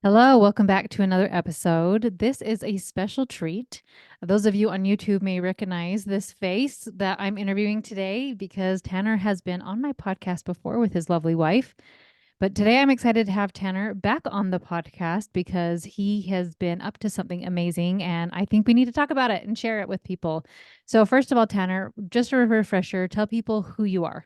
Hello, welcome back to another episode. This is a special treat. Those of you on YouTube may recognize this face that I'm interviewing today because Tanner has been on my podcast before with his lovely wife. But today I'm excited to have Tanner back on the podcast because he has been up to something amazing and I think we need to talk about it and share it with people. So, first of all, Tanner, just a refresher, tell people who you are.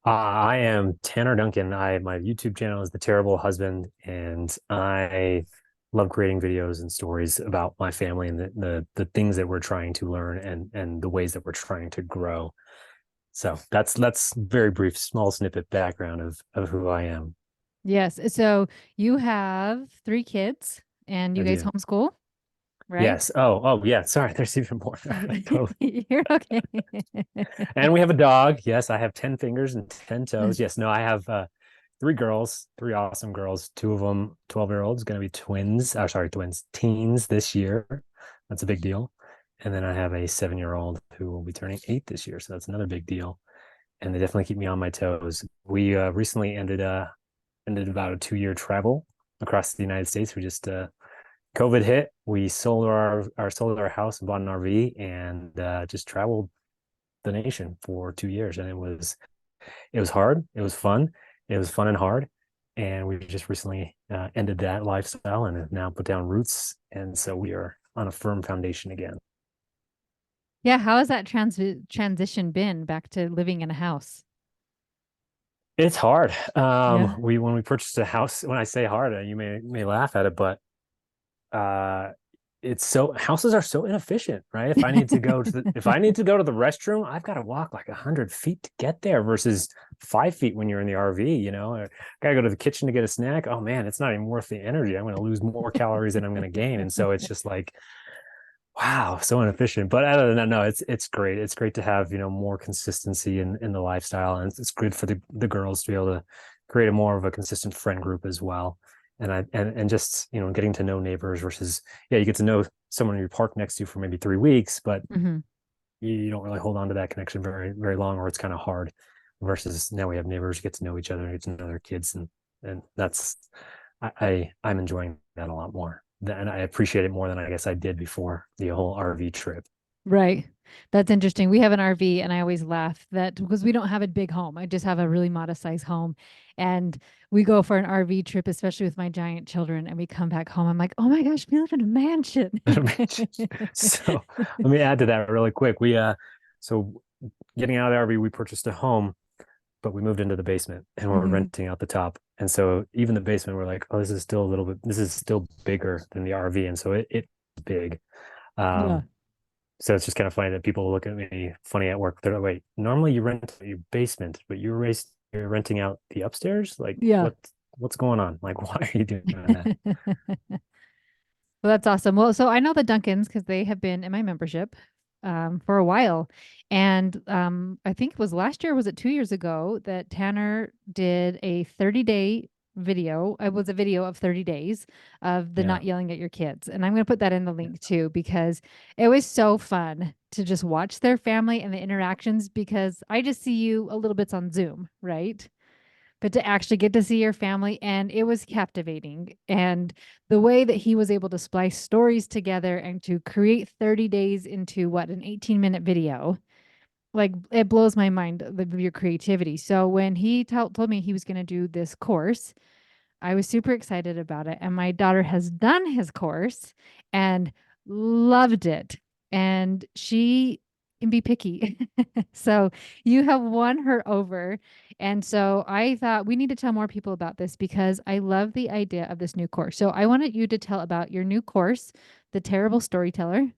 I am Tanner Duncan. My YouTube channel is The Terrible Husband, and I love creating videos and stories about my family and the things that we're trying to learn and the ways that we're trying to grow. So that's very brief, small snippet background of who I am. Yes. So, you have three kids and you I guys do. homeschool, right? Yes. Oh yeah. Sorry, there's even more. Totally. You're okay. And we have a dog. Yes, I have 10 fingers and 10 toes. Yes, no, I have three girls, three awesome girls. Two of them, 12-year-olds, going to be twins. Oh, sorry, twins, teens this year. That's a big deal. And then I have a 7-year-old who will be turning 8 this year. So that's another big deal. And they definitely keep me on my toes. We recently ended about a 2-year travel across the United States. We just COVID hit. We sold our house and bought an RV and just traveled the nation for 2 years, and it was hard, it was fun and hard, and we just recently ended that lifestyle and have now put down roots, and so we are on a firm foundation again. Yeah, how has that transition been back to living in a house? It's hard. Yeah. We when we purchased a house, when I say hard, you may laugh at it, but uh it's so houses are so inefficient, right? If I need to go to the restroom, I've got to walk like 100 feet to get there versus 5 feet when you're in the RV, or gotta go to the kitchen to get a snack. Oh man, it's not even worth the energy. I'm going to lose more calories than I'm going to gain. And so it's just like, wow, so inefficient. But other than that, no, it's great. It's great to have, more consistency in the lifestyle. And it's good for the girls to be able to create a more of a consistent friend group as well. And just, getting to know neighbors versus, yeah, you get to know someone you park next to for maybe 3 weeks, but Hmm. you don't really hold on to that connection very, very long, or it's kind of hard versus now we have neighbors, get to know each other, get to know their kids. And that's, I'm enjoying that a lot more, and I appreciate it more than I guess I did before the whole RV trip. Right. That's interesting. We have an RV and I always laugh that because we don't have a big home. I just have a really modest size home. And we go for an RV trip, especially with my giant children, and we come back home. I'm like, oh my gosh, we live in a mansion. So let me add to that really quick. So getting out of the RV, we purchased a home, but we moved into the basement and we're Hmm. renting out the top. And so even the basement, we're like, oh, this is still bigger than the RV. And so it's big. Yeah. Um, so it's just kind of funny that people look at me funny at work. They're like, wait, normally you rent your basement, but you're renting out the upstairs? Like Yeah. what's going on? Like, why are you doing that? Well, that's awesome. Well, so I know the Duncans because they have been in my membership for a while. And I think it was last year, was it 2 years ago, that Tanner did a 30-day video. It was a video of 30 days of the Yeah. not yelling at your kids. And I'm going to put that in the link too, because it was so fun to just watch their family and the interactions because I just see you a little bits on Zoom, right? But to actually get to see your family, and it was captivating. And the way that he was able to splice stories together and to create 30 days into what, an 18-minute video, like it blows my mind your creativity. So when he told me he was going to do this course, I was super excited about it. And my daughter has done his course and loved it. And she can be picky. So you have won her over. And so I thought we need to tell more people about this because I love the idea of this new course. So I wanted you to tell about your new course, The Terrible Storyteller,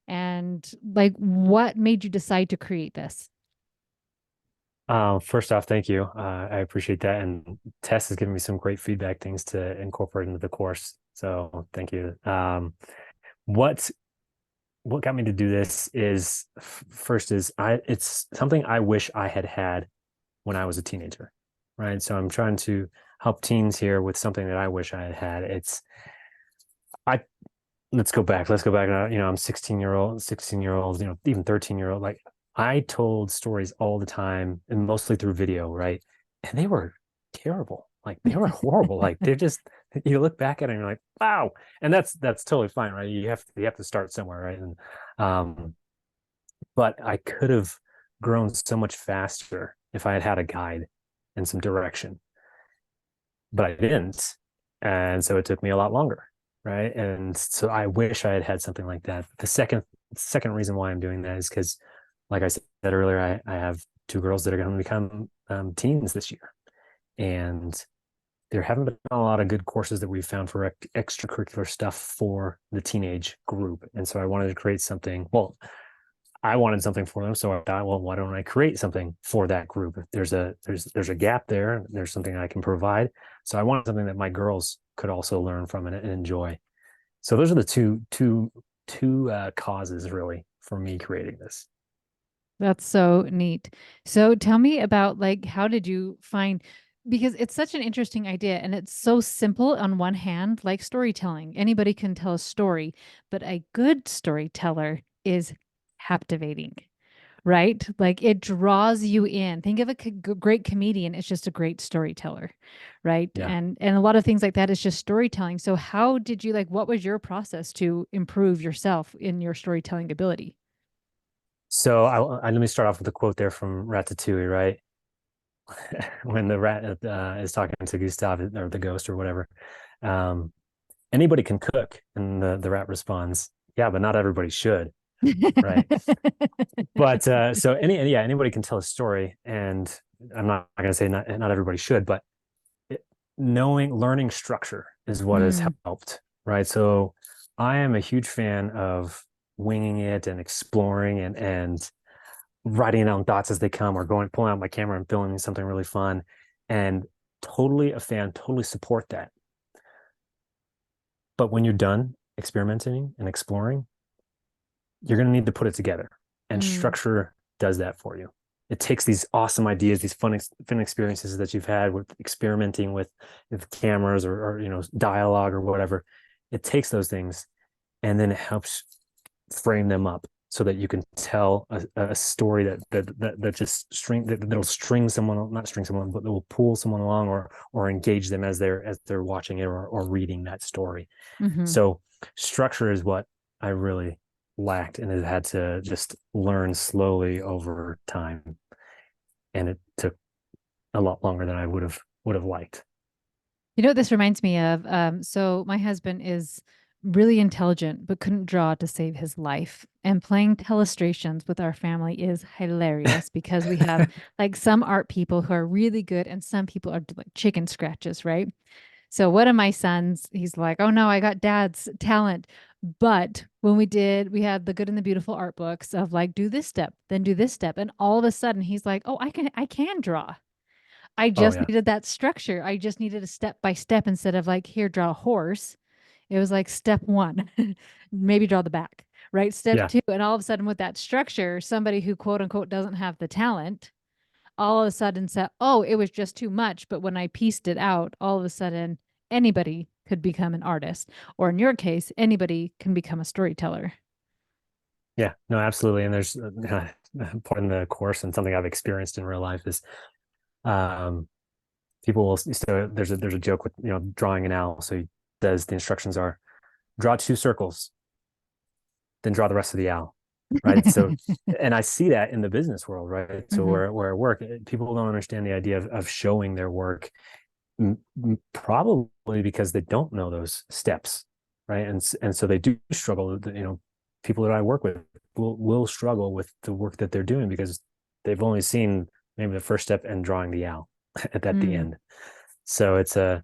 and like what made you decide to create this? First off, thank you. I appreciate that. And Tess has given me some great feedback, things to incorporate into the course. So thank you. What what got me to do this is first is it's something I wish I had had when I was a teenager, right? So I'm trying to help teens here with something that I wish I had had. I let's go back. Let's go back. I'm 16-year old, even 13-year old. Like I told stories all the time and mostly through video, right? And they were terrible. Like they were horrible. Like they're just you look back at it and you're like, wow. And that's totally fine, right? You have to start somewhere, right? And um, but I could have grown so much faster if I had had a guide and some direction, but I didn't. And so it took me a lot longer, right? And so I wish I had had something like that. The second reason why I'm doing that is because, like I said earlier, I have two girls that are going to become teens this year, and there haven't been a lot of good courses that we've found for extracurricular stuff for the teenage group. And so I wanted to create something. Well, I wanted something for them, so I thought, well, why don't I create something for that group? If there's a gap there, there's something I can provide. So I wanted something that my girls could also learn from and enjoy. So those are the two causes really for me creating this. That's so neat. So tell me about like how did you find, because it's such an interesting idea and it's so simple on one hand, like storytelling. Anybody can tell a story, but a good storyteller is captivating, right? Like it draws you in. Think of a great comedian, it's just a great storyteller, right? Yeah. And a lot of things like that is just storytelling. So how did you like what was your process to improve yourself in your storytelling ability? So let me start off with a quote there from Ratatouille, right? When the rat is talking to Gustav or the ghost or whatever. Um, Anybody can cook, and the rat responds, "Yeah, but not everybody should." Right. But so anybody can tell a story, and I'm not going to say not everybody should, but it, learning structure is what has Mm, helped, right? So I am a huge fan of winging it and exploring and writing down thoughts as they come, or pulling out my camera and filming something really fun, and totally a fan, totally support that. But when you're done experimenting and exploring, you're going to need to put it together, and mm. structure does that for you. It takes these awesome ideas, these fun experiences that you've had with experimenting with cameras or dialogue or whatever. It takes those things, and then it helps frame them up so that you can tell a story that just that'll string someone, not string someone, but that will pull someone along, or engage them as they're watching it, or reading that story. Hmm. So structure is what I really lacked and have had to just learn slowly over time. And it took a lot longer than I would have liked. You know what this reminds me of? So my husband is really intelligent, but couldn't draw to save his life. And playing telestrations with our family is hilarious because we have like some art people who are really good and some people are like chicken scratches, right? So one of my sons, he's like, "Oh no, I got dad's talent." But when we had the Good and the Beautiful art books of like, do this step, then do this step. And all of a sudden he's like, "Oh, I can draw. I Oh just yeah. needed that structure. I just needed a step by step instead of like, here, draw a horse." It was like step one, maybe draw the back, right? Step Yeah. two. And all of a sudden, with that structure, somebody who quote unquote doesn't have the talent all of a sudden said, "Oh, it was just too much." But when I pieced it out, all of a sudden, anybody could become an artist. Or in your case, anybody can become a storyteller. Yeah. No, absolutely. And there's part in the course, and something I've experienced in real life is um people will, so there's a joke with drawing an owl. So he does, the instructions are draw two circles, then draw the rest of the owl, right? So, and I see that in the business world, right? So Hmm. where I work, people don't understand the idea of showing their work, probably because they don't know those steps, right? And so they do struggle. People that I work with will struggle with the work that they're doing because they've only seen maybe the first step and drawing the owl at the Mm. end. So it's a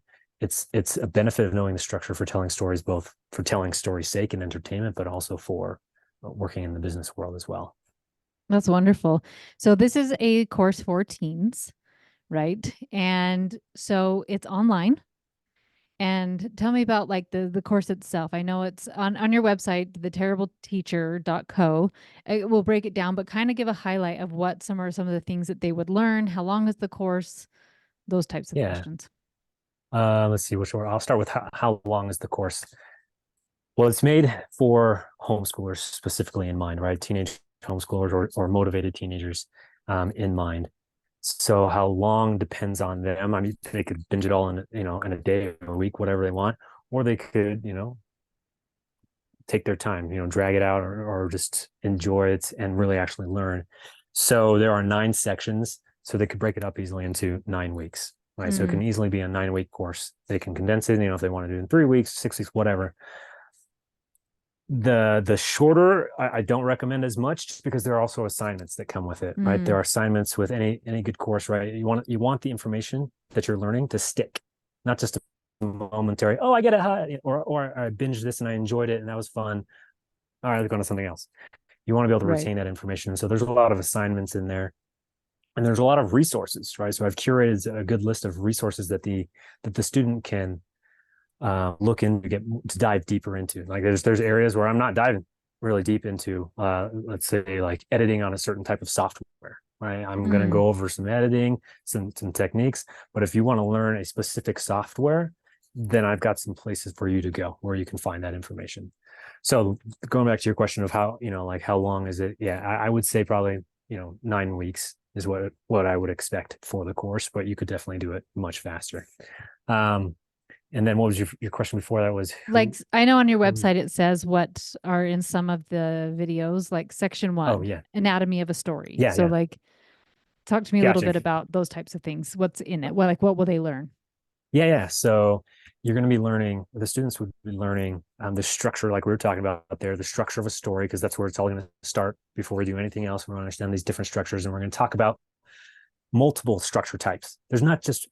benefit of knowing the structure for telling stories, both for telling story's sake and entertainment, but also for working in the business world as well. That's wonderful. So this is a course for teens, right? And so it's online. And tell me about like the course itself. I know it's on your website, theterribleteacher.co. It will break it down, but kind of give a highlight of what some of the things that they would learn, how long is the course, those types of Yeah. questions. Let's see which order. I'll start with how long is the course. Well, it's made for homeschoolers specifically in mind, right? Teenage homeschoolers, or motivated teenagers in mind. So how long depends on them. I mean, they could binge it all in, in a day or a week, whatever they want, or they could, take their time, drag it out, or just enjoy it and really actually learn. So there are 9 sections, so they could break it up easily into 9 weeks, right? So it can Mm, easily be a 9 week course. They can condense it, if they want to do it in 3 weeks, 6 weeks, whatever. The shorter I don't recommend as much, just because there are also assignments that come with it, right? There mm, are assignments with any good course, right? You want the information that you're learning to stick, not just a momentary, oh, I get it, or I binged this and I enjoyed it and that was fun. All right, let's go to something else. You want to be able to right. retain that information. So there's a lot of assignments in there, and there's a lot of resources, right? So I've curated a good list of resources that the student can look into, to dive deeper into. Like there's areas where I'm not diving really deep into, let's say like editing on a certain type of software, right? I'm going to Mm, go over some editing, some techniques, but if you want to learn a specific software, then I've got some places for you to go where you can find that information. So going back to your question of how, like how long is it? Yeah, I would say probably, 9 weeks is what I would expect for the course, but you could definitely do it much faster. Um, and then what was your question before that was like I know on your who? website it says what are in some of the videos, like section Oh 1, yeah. anatomy of a story. Yeah, So yeah. like talk to me a little Gotcha. bit about those types of things. What's in it? What will they learn? Yeah, yeah. So you're going to be learning, the students would be learning the structure, like we were talking about there, the structure of a story, because that's where it's all going to start before we do anything else. We want to understand these different structures, and we're going to talk about multiple structure types. There's not just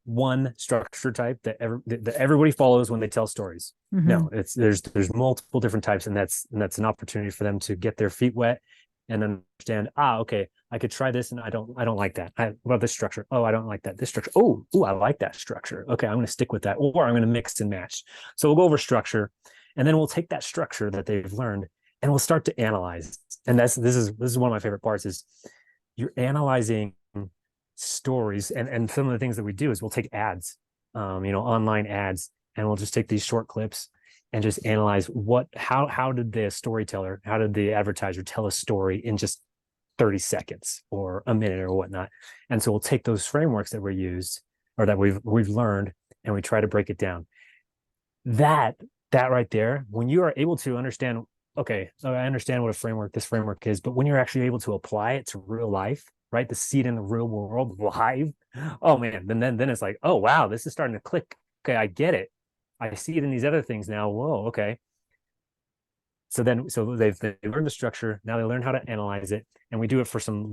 one structure type that everybody follows when they tell stories. Mm-hmm. No, there's multiple different types, and that's an opportunity for them to get their feet wet and understand. Okay, I could try this, and I don't like that. What about this structure? Oh, I don't like that. This structure. Oh, I like that structure. Okay, I'm going to stick with that, or I'm going to mix and match. So we'll go over structure, and then we'll take that structure that they've learned, and we'll start to analyze. And this is one of my favorite parts is you're analyzing stories, and some of the things that we do is we'll take ads, online ads, and we'll just take these short clips and just analyze how did the storyteller, how did the advertiser tell a story in just 30 seconds or a minute or whatnot. And so we'll take those frameworks that we used or that we've learned, and we try to break it down. That right there, when you are able to understand, okay, so I understand what this framework is, but when you're actually able to apply it to real life, right, to see it in the real world live, oh man, then it's like, oh wow, this is starting to click. Okay, I get it. I see it in these other things now. Whoa, okay. So they've learned the structure. Now they learn how to analyze it, and we do it for some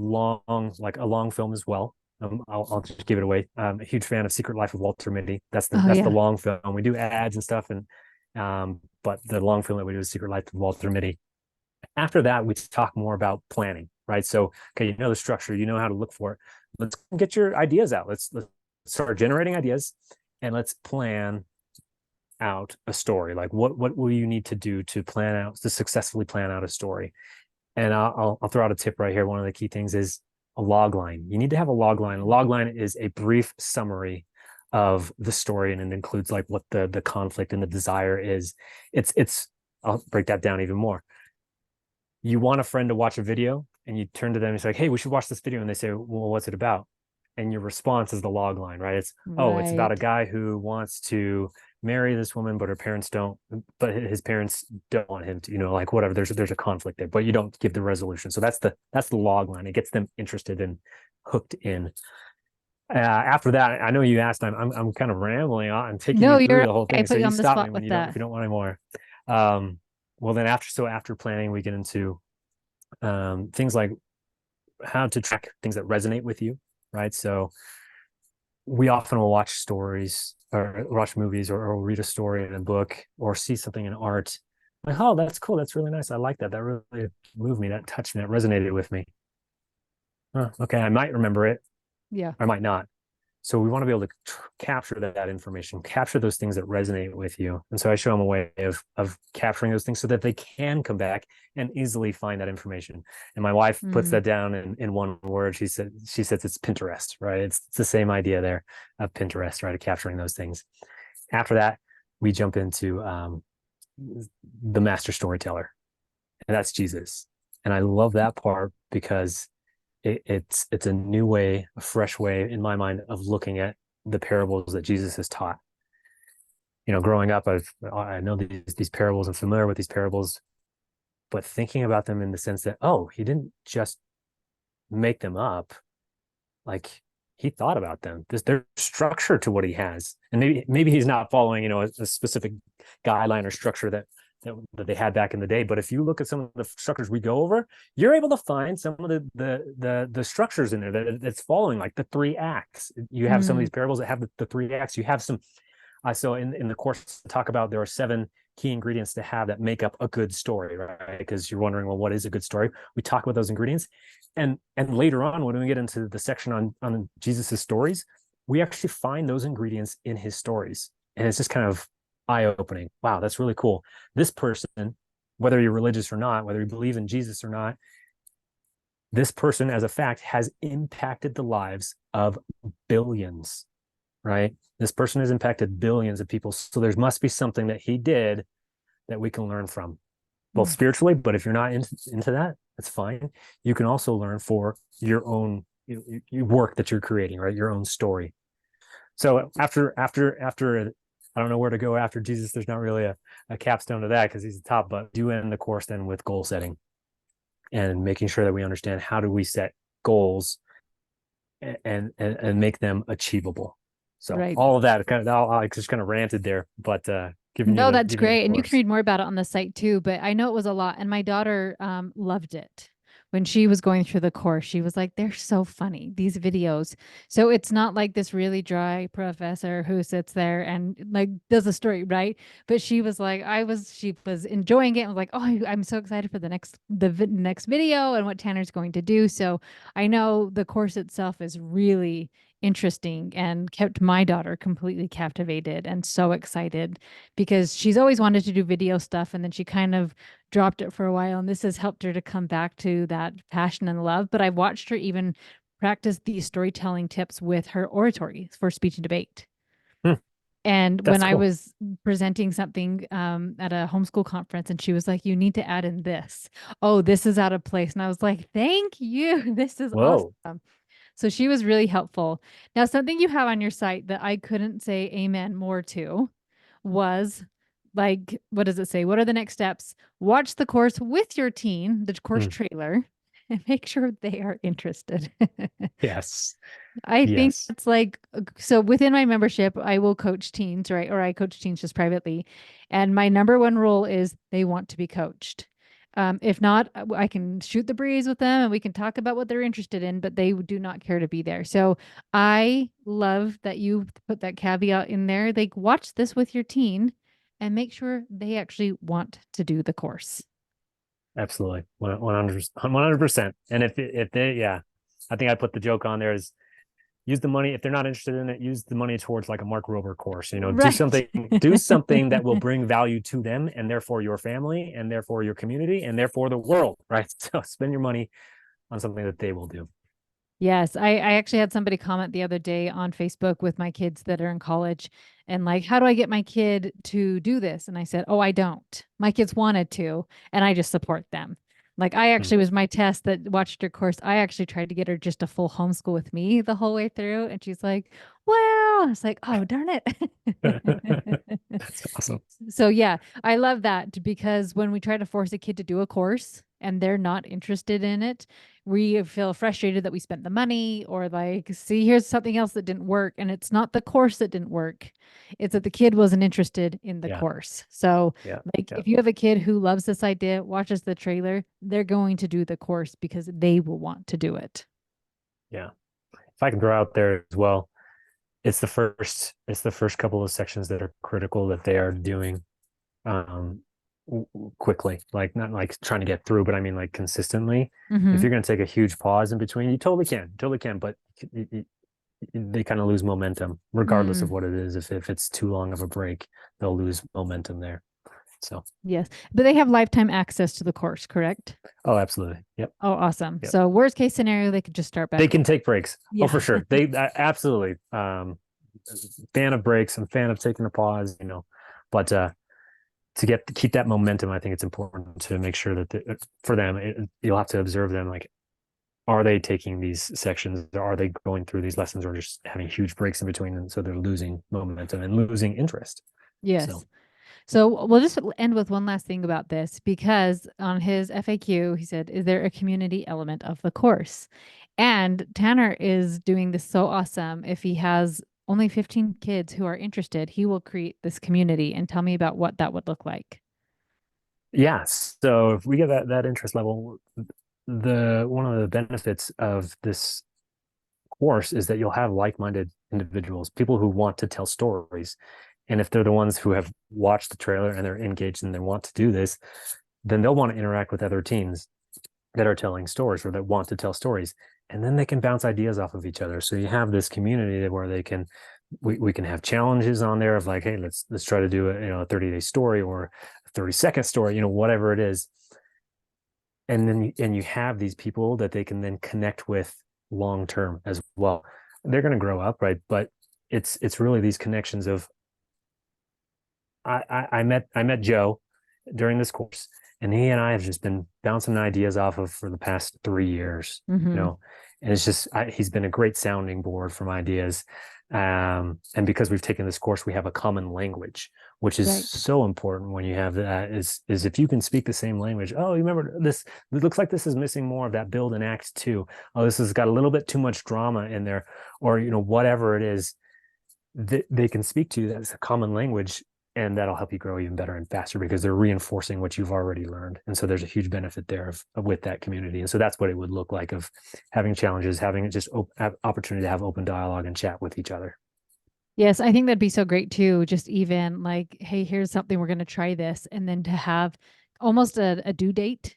like a long film as well. I'll just give it away. I'm a huge fan of Secret Life of Walter Mitty. That's the Oh that's the yeah. long film. We do ads and stuff, and but the long film that we do is Secret Life of Walter Mitty. After that, we talk more about planning, right? So, okay, you know the structure, you know how to look for it. Let's get your ideas out. Let's start generating ideas, and let's plan out a story. Like, what will you need to do to successfully plan out a story? And I'll throw out a tip right here. One of the key things is a log line. You need to have a log line. A log line is a brief summary of the story, and it includes like what the conflict and the desire is. It's I'll break that down even more. You want a friend to watch a video, and you turn to them and say, like, hey, we should watch this video. And they say, well, what's it about? And your response is the log line, right? It's about a Right. guy who wants to marry this woman, but her parents don't, but his parents don't want him to, like whatever. There's a conflict there, but you don't give the resolution. So that's the log line. It gets them interested and hooked in. After that, I know you asked. I'm kind of rambling on. I'm taking No, you through you're the whole I thing. So put you you on the stop me spot when with you don't if that. you don't want any more. Um, well, then after planning, we get into things like how to track things that resonate with you, right? So we often will watch stories or watch movies, or read a story in a book or see something in art. Like, oh, that's cool. That's really nice. I like that. That really moved me. That touched me. That resonated with me. Okay, I might remember it. Yeah. I might not. So we want to be able to capture that information, capture those things that resonate with you. And so I show them a way of capturing those things so that they can come back and easily find that information. And my wife puts Mm. that down in one word. She says it's Pinterest, right? It's the same idea there of Pinterest, right? Of capturing those things. After that, we jump into the master storyteller, and that's Jesus. And I love that part because it's a new way, a fresh way in my mind of looking at the parables that Jesus has taught. Growing up, I know these parables, I'm familiar with these parables, but thinking about them in the sense that, oh, he didn't just make them up. Like, he thought about them. There's structure to what he has, and maybe he's not following a specific guideline or structure that they had back in the day. But if you look at some of the structures we go over, you're able to find some of the structures in there that's following, like the three acts. You have some of Mm, these parables that have the three acts. You have some. So in the course, talk about there are 7 key ingredients to have that make up a good story, right? Because you're wondering, well, what is a good story? We talk about those ingredients, and later on, when we get into the section on Jesus's stories, we actually find those ingredients in his stories, and it's just kind of eye-opening. Wow, that's really cool. This person, whether you're religious or not, whether you believe in Jesus or not, this person, as a fact, has impacted the lives of billions, right? This person has impacted billions of people. So there must be something that he did that we can learn from, both mm, spiritually, but if you're not into that, that's fine. You can also learn for your own work that you're creating, right? Your own story. So after I don't know where to go after Jesus. There's not really a capstone to that because he's the top, but do end the course then with goal setting and making sure that we understand how do we set goals and make them achievable. So right. all of that kind of I just kind of ranted there, but No, that's giving you the great. And you can course. read more about it on the site too, but I know it was a lot. And my daughter loved it. When she was going through the course, she was like, they're so funny, these videos. So it's not like this really dry professor who sits there and like does a story, right? But she was enjoying it and was like, oh, I'm so excited for the next video and what Tanner's going to do. So I know the course itself is really interesting and kept my daughter completely captivated and so excited because she's always wanted to do video stuff and then she kind of dropped it for a while and this has helped her to come back to that passion and love. But I've watched her even practice these storytelling tips with her oratory for speech and debate. Hmm, And when that's I cool. was presenting something at a homeschool conference, and she was like, you need to add in this. Oh, this is out of place. And I was like, thank you. This is Whoa. awesome. So she was really helpful. Now, something you have on your site that I couldn't say amen more to was like, what does it say? What are the next steps? Watch the course with your teen, the course Hmm. trailer, and make sure they are interested. Yes. I think Yes. that's like, so within my membership, I will coach teens, right? Or I coach teens just privately. And my number one rule is they want to be coached. If not, I can shoot the breeze with them and we can talk about what they're interested in, but they do not care to be there. So I love that you put that caveat in there. Like, watch this with your teen and make sure they actually want to do the course. Absolutely. 100%. And if they, yeah, I think I put the joke on there is use the money. If they're not interested in it, use the money towards like a Mark Rober course, Right. do something that will bring value to them and therefore your family and therefore your community and therefore the world, right? So spend your money on something that they will do. Yes, I actually had somebody comment the other day on Facebook with my kids that are in college and like, how do I get my kid to do this? And I said, oh, I don't. My kids wanted to, and I just support them. Like, I Hmm. actually was my test that watched her course. I actually tried to get her just a full homeschool with me the whole way through. And she's like, well, I was like, oh, darn it. That's awesome. So yeah, I love that because when we try to force a kid to do a course and they're not interested in it, we feel frustrated that we spent the money or like, see, here's something else that didn't work. And it's not the course that didn't work. It's that the kid wasn't interested in the Yeah. course. So Yeah. like Yeah. if you have a kid who loves this idea, watches the trailer, they're going to do the course because they will want to do it. Yeah. If I can throw out there as well, it's the first couple of sections that are critical that they are doing um quickly, like not like trying to get through, but I mean like consistently. If Mm-hmm. you're going to take a huge pause in between, you totally can, but they kind of lose momentum regardless of Mm, what it is. If it's too long of a break, they'll lose momentum there. So, yes. But they have lifetime access to the course, correct? oh, absolutely. Yep. Oh, awesome. Yep. So worst case scenario, they could just start They back can over. take breaks. Oh, for Yeah. sure. They absolutely fan of breaks. I'm fan of taking a pause, but to keep that momentum, I think it's important to make sure that for them, you'll have to observe them like are they taking these sections? Are they going through these lessons or just having huge breaks in between? And so they're losing momentum and losing interest. Yes. So, So we'll just end with one last thing about this because on his FAQ, he said, is there a community element of the course? And Tanner is doing this so awesome. If he has only 15 kids who are interested, he will create this community and tell me about what that would look like. yeah. So if we get that interest level, the one of the benefits of this course is that you'll have like-minded individuals, people who want to tell stories. And if they're the ones who have watched the trailer and they're engaged and they want to do this, then they'll want to interact with other teens that are telling stories or that want to tell stories. And then they can bounce ideas off of each other. So you have this community where they can we can have challenges on there of like, hey, let's try to do a 30-day story or a 30-second story, whatever it is. And then you have these people that they can then connect with long term as well. They're going to grow up, right? But it's really these connections of I met Joe during this course, and he and I have just been bouncing ideas off of for the past 3 years, Mm-hmm. and it's just he's been a great sounding board from ideas. And because we've taken this course, we have a common language, which is Right. so important when you have that is if you can speak the same language. Oh, you remember this? It looks like this is missing more of that build in Act Two. Oh, this has got a little bit too much drama in there, or whatever it is that they can speak to that's a common language, and that'll help you grow even better and faster because they're reinforcing what you've already learned. And so there's a huge benefit there of with that community. And so that's what it would look like of having challenges, having just have opportunity to have open dialogue and chat with each other. Yes, I think that'd be so great too. Just even like, hey, here's something we're going to try this. And then to have almost a due date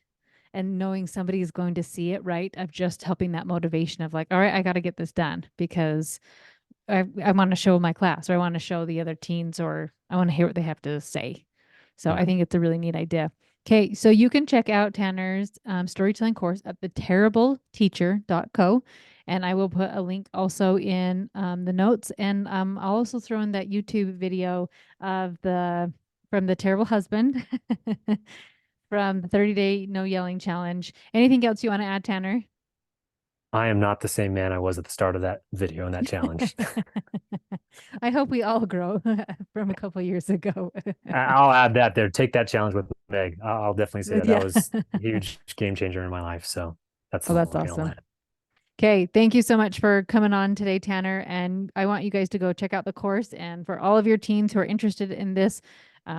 and knowing somebody is going to see it, right? Of just helping that motivation of like, all right, I got to get this done because I want to show my class or I want to show the other teens or I want to hear what they have to say. So Yeah. I think it's a really neat idea. Okay, so you can check out Tanner's storytelling course at theterribleteacher.co. And I will put a link also in the notes. And I'll also throw in that YouTube video of the from the terrible husband from the 30-day no yelling challenge. Anything else you want to add, Tanner? I am not the same man I was at the start of that video and that challenge. I hope we all grow from a couple years ago. I'll add that there. Take that challenge with Meg. I'll definitely say that Yeah. was a huge game changer in my life. So that's Oh, the that's only thing I'll awesome. add. Okay. Thank you so much for coming on today, Tanner. And I want you guys to go check out the course. And for all of your teens who are interested in this,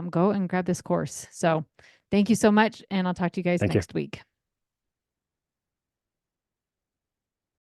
go and grab this course. So thank you so much. And I'll talk to you guys Thank you. next week.